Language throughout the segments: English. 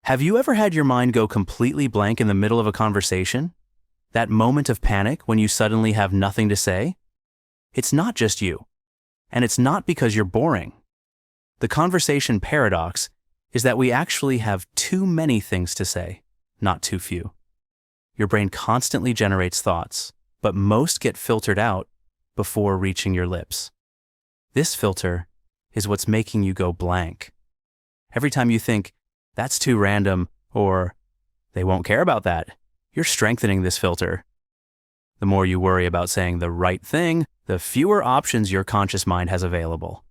Have you ever had your mind go completely blank in the middle of a conversation? That moment of panic when you suddenly have nothing to say? It's not just you. And it's not because you're boring. The conversation paradox is that we actually have too many things to say, not too few. Your brain constantly generates thoughts, but most get filtered out before reaching your lips. This filter is what's making you go blank. Every time you think, that's too random, or they won't care about that, you're strengthening this filter. The more you worry about saying the right thing, the fewer options your conscious mind has available.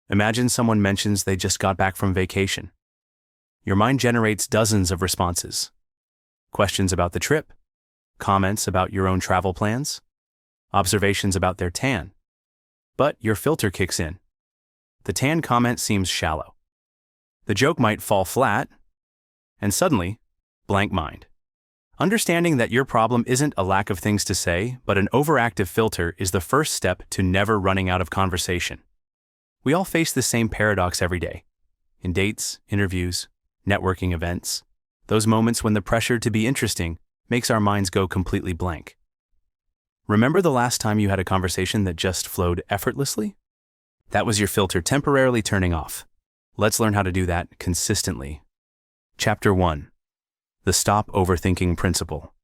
Imagine someone mentions they just got back from vacation. Your mind generates dozens of responses. Questions about the trip, comments about your own travel plans, observations about their tan. But your filter kicks in. The tan comment seems shallow. The joke might fall flat, and suddenly, blank mind. Understanding that your problem isn't a lack of things to say, but an overactive filter is the first step to never running out of conversation. We all face the same paradox every day. In dates, interviews, networking events, those moments when the pressure to be interesting makes our minds go completely blank. Remember the last time you had a conversation that just flowed effortlessly? That was your filter temporarily turning off. Let's learn how to do that consistently. Chapter 1. The Stop Overthinking Principle.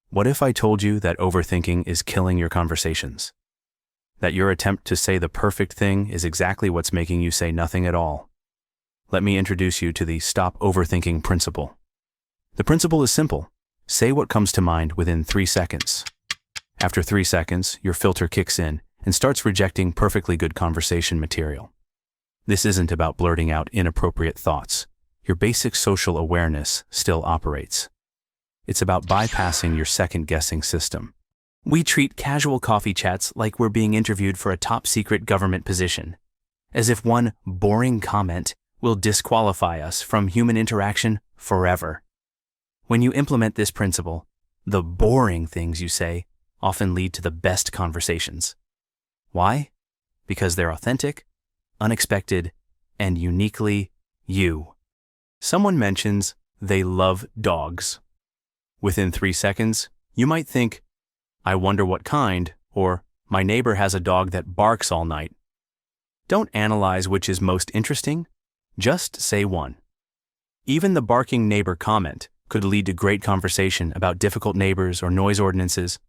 What if I told you that overthinking is killing your conversations? That your attempt to say the perfect thing is exactly what's making you say nothing at all? Let me introduce you to the Stop Overthinking Principle. The principle is simple. Say what comes to mind within 3 seconds. After 3 seconds, your filter kicks in and starts rejecting perfectly good conversation material. This isn't about blurting out inappropriate thoughts. Your basic social awareness still operates. It's about bypassing your second-guessing system. We treat casual coffee chats like we're being interviewed for a top-secret government position, as if one boring comment will disqualify us from human interaction forever. When you implement this principle, the boring things you say often lead to the best conversations. Why? Because they're authentic, unexpected, and uniquely you. Someone mentions they love dogs. Within 3 seconds, you might think, I wonder what kind, or my neighbor has a dog that barks all night. Don't analyze which is most interesting, just say one. Even the barking neighbor comment could lead to great conversation about difficult neighbors or noise ordinances,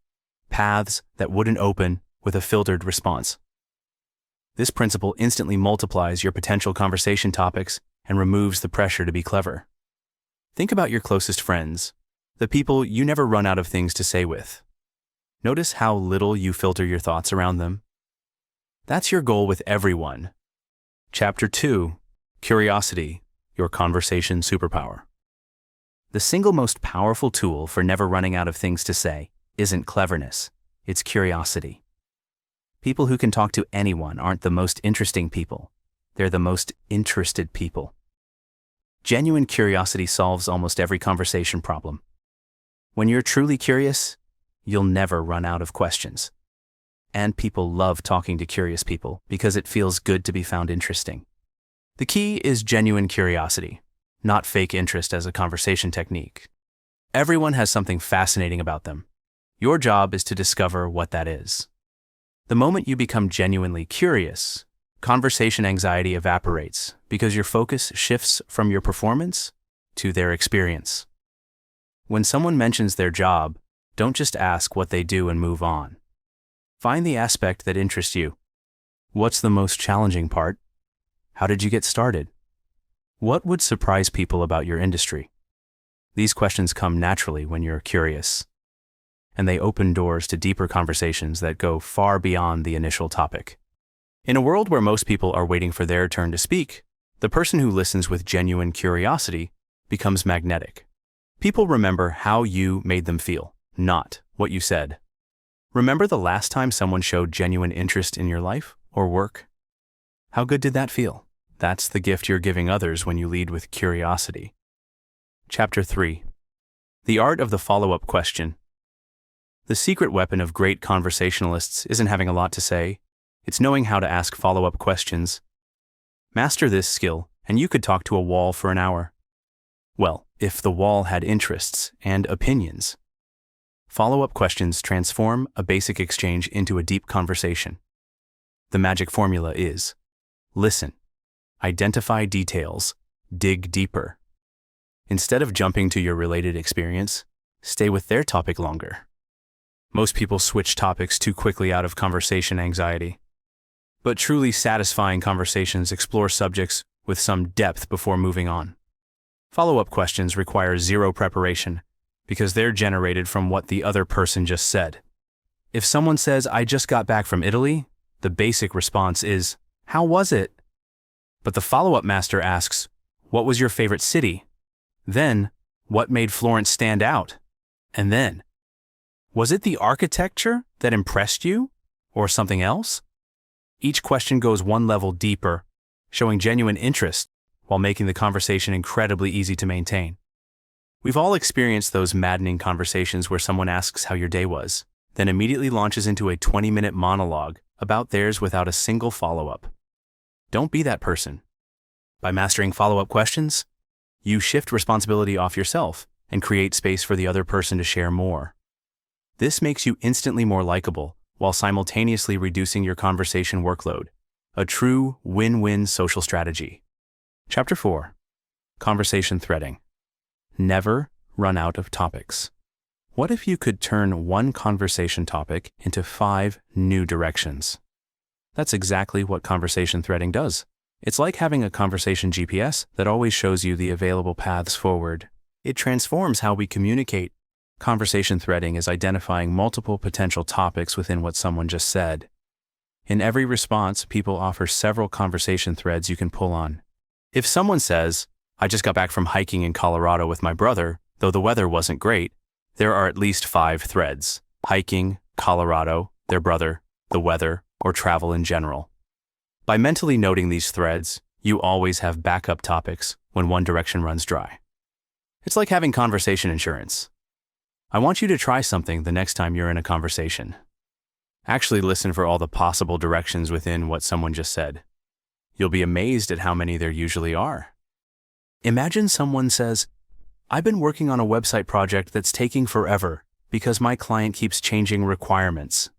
paths that wouldn't open with a filtered response. This principle instantly multiplies your potential conversation topics and removes the pressure to be clever. Think about your closest friends, the people you never run out of things to say with. Notice how little you filter your thoughts around them. That's your goal with everyone. Chapter 2. Curiosity, your conversation superpower. The single most powerful tool for never running out of things to say isn't cleverness, it's curiosity. People who can talk to anyone aren't the most interesting people. They're the most interested people. Genuine curiosity solves almost every conversation problem. When you're truly curious, you'll never run out of questions. And people love talking to curious people because it feels good to be found interesting. The key is genuine curiosity, not fake interest as a conversation technique. Everyone has something fascinating about them. Your job is to discover what that is. The moment you become genuinely curious, conversation anxiety evaporates because your focus shifts from your performance to their experience. When someone mentions their job, don't just ask what they do and move on. Find the aspect that interests you. What's the most challenging part? How did you get started? What would surprise people about your industry? These questions come naturally when you're curious, and they open doors to deeper conversations that go far beyond the initial topic. In a world where most people are waiting for their turn to speak, the person who listens with genuine curiosity becomes magnetic. People remember how you made them feel, not what you said. Remember the last time someone showed genuine interest in your life or work? How good did that feel? That's the gift you're giving others when you lead with curiosity. Chapter 3. The Art of the Follow-Up Question. The secret weapon of great conversationalists isn't having a lot to say. It's knowing how to ask follow-up questions. Master this skill, and you could talk to a wall for an hour. Well, if the wall had interests and opinions. Follow-up questions transform a basic exchange into a deep conversation. The magic formula is: listen, identify details, dig deeper. Instead of jumping to your related experience, stay with their topic longer. Most people switch topics too quickly out of conversation anxiety. But truly satisfying conversations explore subjects with some depth before moving on. Follow-up questions require zero preparation because they're generated from what the other person just said. If someone says, "I just got back from Italy," the basic response is, "How was it?" But the follow-up master asks, "What was your favorite city?" Then, "What made Florence stand out?" And then, "Was it the architecture that impressed you, or something else?" Each question goes one level deeper, showing genuine interest while making the conversation incredibly easy to maintain. We've all experienced those maddening conversations where someone asks how your day was, then immediately launches into a 20-minute monologue about theirs without a single follow-up. Don't be that person. By mastering follow-up questions, you shift responsibility off yourself and create space for the other person to share more. This makes you instantly more likable while simultaneously reducing your conversation workload, a true win-win social strategy. Chapter 4. Conversation Threading. Never run out of topics. What if you could turn one conversation topic into 5 new directions? That's exactly what conversation threading does. It's like having a conversation GPS that always shows you the available paths forward. It transforms how we communicate. Conversation threading is identifying multiple potential topics within what someone just said. In every response, people offer several conversation threads you can pull on. If someone says, "I just got back from hiking in Colorado with my brother, though the weather wasn't great," there are at least 5 threads: hiking, Colorado, their brother, the weather, or travel in general. By mentally noting these threads, you always have backup topics when one direction runs dry. It's like having conversation insurance. I want you to try something the next time you're in a conversation. Actually listen for all the possible directions within what someone just said. You'll be amazed at how many there usually are. Imagine someone says, "I've been working on a website project that's taking forever because my client keeps changing requirements."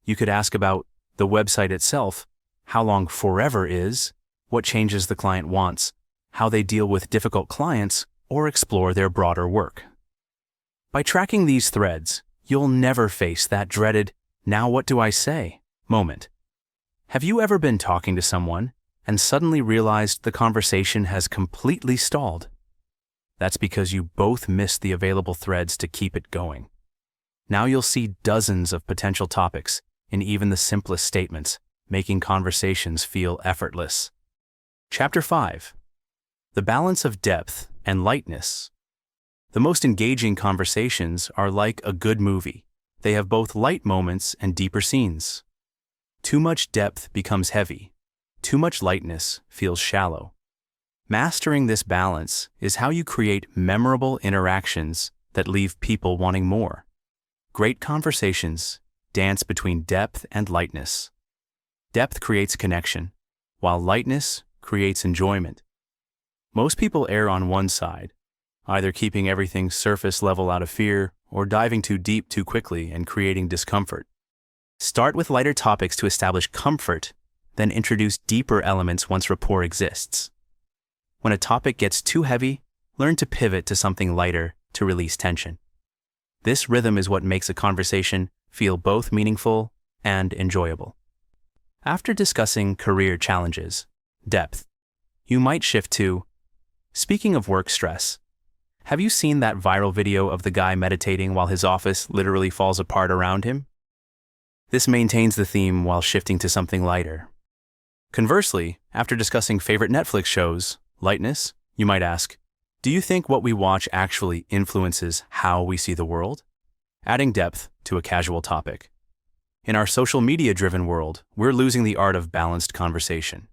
You could ask about the website itself, how long forever is, what changes the client wants, how they deal with difficult clients, or explore their broader work. By tracking these threads, you'll never face that dreaded, "Now what do I say?" moment. Have you ever been talking to someone and suddenly realized the conversation has completely stalled? That's because you both missed the available threads to keep it going. Now you'll see dozens of potential topics in even the simplest statements, making conversations feel effortless. Chapter 5. The Balance of Depth and Lightness. The most engaging conversations are like a good movie. They have both light moments and deeper scenes. Too much depth becomes heavy. Too much lightness feels shallow. Mastering this balance is how you create memorable interactions that leave people wanting more. Great conversations dance between depth and lightness. Depth creates connection, while lightness creates enjoyment. Most people err on one side, either keeping everything surface level out of fear or diving too deep too quickly and creating discomfort. Start with lighter topics to establish comfort, then introduce deeper elements once rapport exists. When a topic gets too heavy, learn to pivot to something lighter to release tension. This rhythm is what makes a conversation feel both meaningful and enjoyable. After discussing career challenges, depth, you might shift to, speaking of work stress, have you seen that viral video of the guy meditating while his office literally falls apart around him? This maintains the theme while shifting to something lighter. Conversely, after discussing favorite Netflix shows, lightness, you might ask, do you think what we watch actually influences how we see the world? Adding depth to a casual topic. In our social media-driven world, we're losing the art of balanced conversation.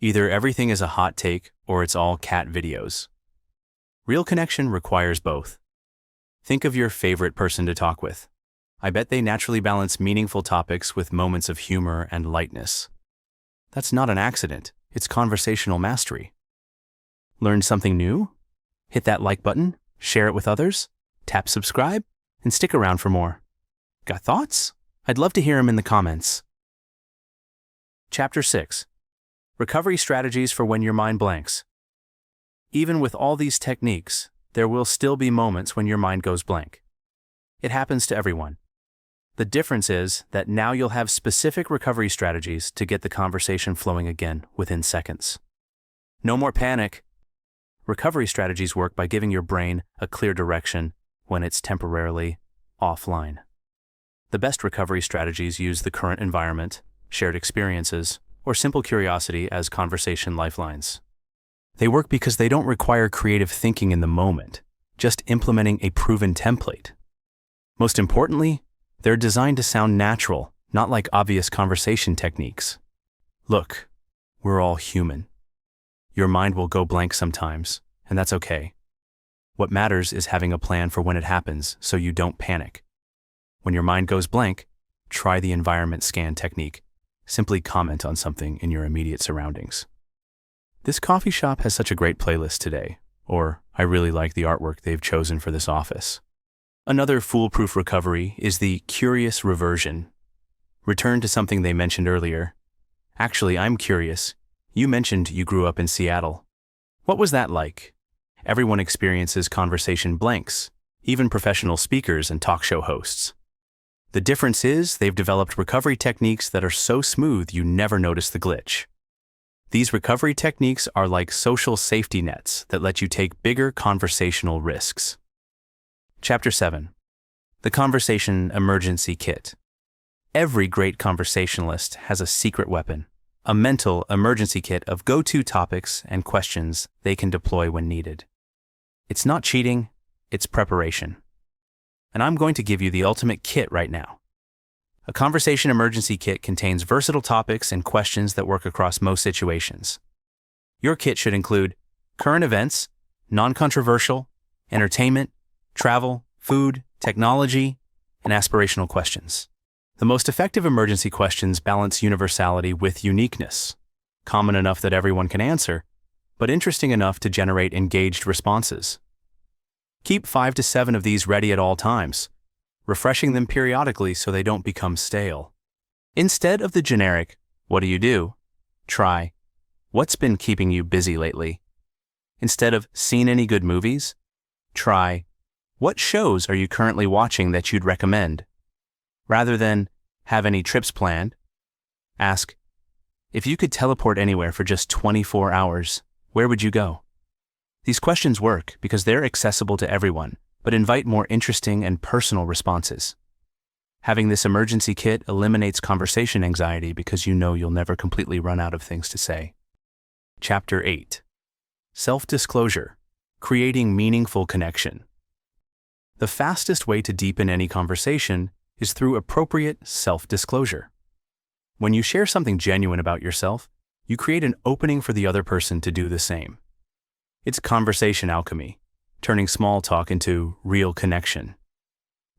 Either everything is a hot take or it's all cat videos. Real connection requires both. Think of your favorite person to talk with. I bet they naturally balance meaningful topics with moments of humor and lightness. That's not an accident, it's conversational mastery. Learn something new? Hit that like button, share it with others, tap subscribe, and stick around for more. Got thoughts? I'd love to hear them in the comments. Chapter 6. Recovery Strategies for When Your Mind Blanks. Even with all these techniques, there will still be moments when your mind goes blank. It happens to everyone. The difference is that now you'll have specific recovery strategies to get the conversation flowing again within seconds. No more panic. Recovery strategies work by giving your brain a clear direction when it's temporarily offline. The best recovery strategies use the current environment, shared experiences, or simple curiosity as conversation lifelines. They work because they don't require creative thinking in the moment, just implementing a proven template. Most importantly, they're designed to sound natural, not like obvious conversation techniques. Look, we're all human. Your mind will go blank sometimes, and that's okay. What matters is having a plan for when it happens so you don't panic. When your mind goes blank, try the environment scan technique. Simply comment on something in your immediate surroundings. This coffee shop has such a great playlist today, or I really like the artwork they've chosen for this office. Another foolproof recovery is the curious reversion. Return to something they mentioned earlier. Actually, I'm curious. You mentioned you grew up in Seattle. What was that like? Everyone experiences conversation blanks, even professional speakers and talk show hosts. The difference is they've developed recovery techniques that are so smooth you never notice the glitch. These recovery techniques are like social safety nets that let you take bigger conversational risks. Chapter 7. The Conversation Emergency Kit. Every great conversationalist has a secret weapon, a mental emergency kit of go-to topics and questions they can deploy when needed. It's not cheating, it's preparation. And I'm going to give you the ultimate kit right now. A conversation emergency kit contains versatile topics and questions that work across most situations. Your kit should include current events, non-controversial, entertainment, travel, food, technology, and aspirational questions. The most effective emergency questions balance universality with uniqueness, common enough that everyone can answer, but interesting enough to generate engaged responses. Keep 5 to 7 of these ready at all times, refreshing them periodically so they don't become stale. Instead of the generic, "What do you do?" try, "What's been keeping you busy lately?" Instead of "Seen any good movies?" try, "What shows are you currently watching that you'd recommend?" Rather than "Have any trips planned?" ask, "If you could teleport anywhere for just 24 hours, where would you go?" These questions work because they're accessible to everyone, but invite more interesting and personal responses. Having this emergency kit eliminates conversation anxiety because you know you'll never completely run out of things to say. Chapter 8. Self-disclosure. Creating meaningful connection. The fastest way to deepen any conversation is through appropriate self-disclosure. When you share something genuine about yourself, you create an opening for the other person to do the same. It's conversation alchemy, turning small talk into real connection.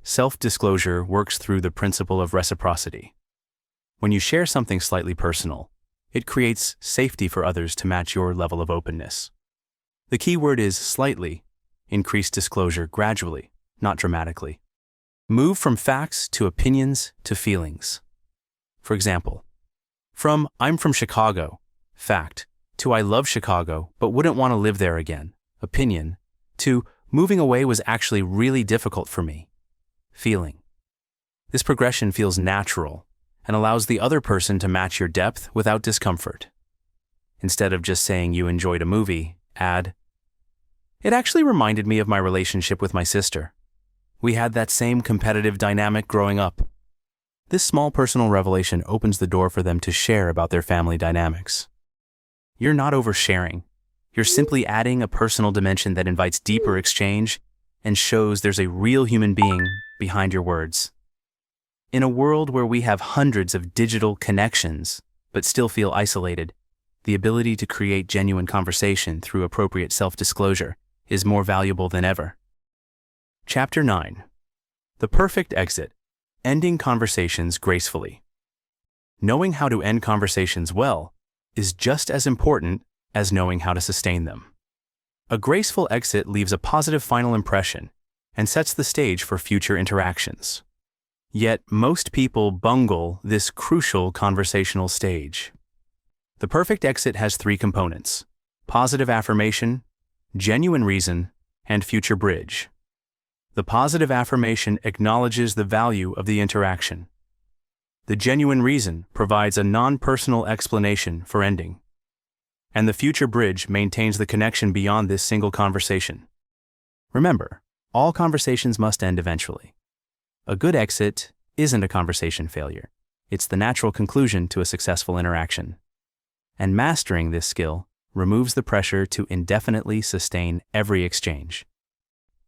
Self-disclosure works through the principle of reciprocity. When you share something slightly personal, it creates safety for others to match your level of openness. The key word is slightly. Increase disclosure gradually, not dramatically. Move from facts to opinions to feelings. For example, from "I'm from Chicago," fact, to "I love Chicago but wouldn't want to live there again," opinion, to "moving away was actually really difficult for me," feeling. This progression feels natural and allows the other person to match your depth without discomfort. Instead of just saying you enjoyed a movie, add, "It actually reminded me of my relationship with my sister. We had that same competitive dynamic growing up." This small personal revelation opens the door for them to share about their family dynamics. You're not oversharing. You're simply adding a personal dimension that invites deeper exchange and shows there's a real human being behind your words. In a world where we have hundreds of digital connections but still feel isolated, the ability to create genuine conversation through appropriate self-disclosure is more valuable than ever. Chapter 9. The Perfect Exit. Ending conversations gracefully. Knowing how to end conversations well is just as important as knowing how to sustain them. A graceful exit leaves a positive final impression and sets the stage for future interactions. Yet, most people bungle this crucial conversational stage. The perfect exit has three components: positive affirmation, genuine reason, and future bridge. The positive affirmation acknowledges the value of the interaction. The genuine reason provides a non-personal explanation for ending. And the future bridge maintains the connection beyond this single conversation. Remember, all conversations must end eventually. A good exit isn't a conversation failure. It's the natural conclusion to a successful interaction. And mastering this skill removes the pressure to indefinitely sustain every exchange.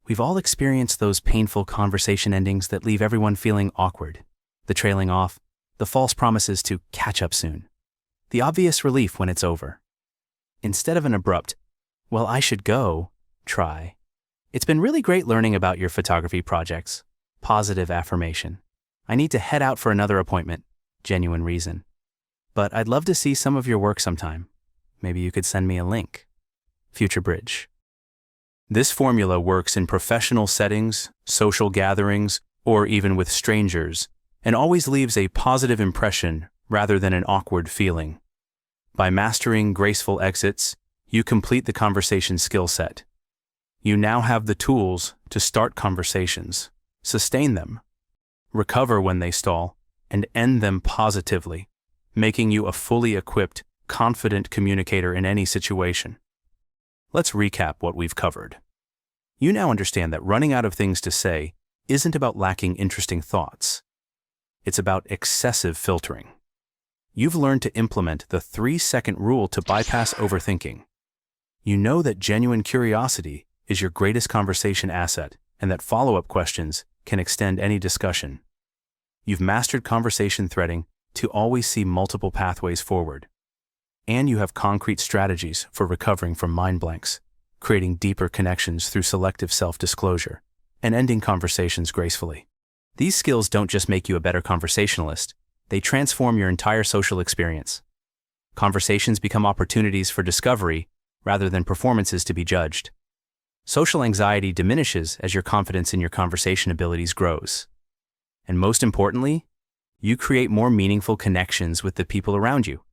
We've all experienced those painful conversation endings that leave everyone feeling awkward. The trailing off, the false promises to catch up soon, the obvious relief when it's over. Instead of an abrupt, "well, I should go," try, "it's been really great learning about your photography projects." Positive affirmation. "I need to head out for another appointment." Genuine reason. "But I'd love to see some of your work sometime. Maybe you could send me a link." Future bridge. This formula works in professional settings, social gatherings, or even with strangers, and always leaves a positive impression rather than an awkward feeling. By mastering graceful exits, you complete the conversation skill set. You now have the tools to start conversations, sustain them, recover when they stall, and end them positively, making you a fully equipped, confident communicator in any situation. Let's recap what we've covered. You now understand that running out of things to say isn't about lacking interesting thoughts. It's about excessive filtering. You've learned to implement the 3-second rule to bypass overthinking. You know that genuine curiosity is your greatest conversation asset and that follow-up questions can extend any discussion. You've mastered conversation threading to always see multiple pathways forward. And you have concrete strategies for recovering from mind blanks, creating deeper connections through selective self-disclosure, and ending conversations gracefully. These skills don't just make you a better conversationalist, they transform your entire social experience. Conversations become opportunities for discovery rather than performances to be judged. Social anxiety diminishes as your confidence in your conversation abilities grows. And most importantly, you create more meaningful connections with the people around you,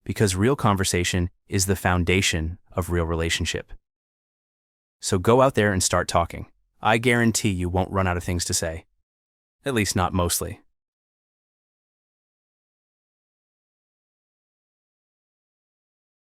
because real conversation is the foundation of real relationship. So go out there and start talking. I guarantee you won't run out of things to say. At least not mostly.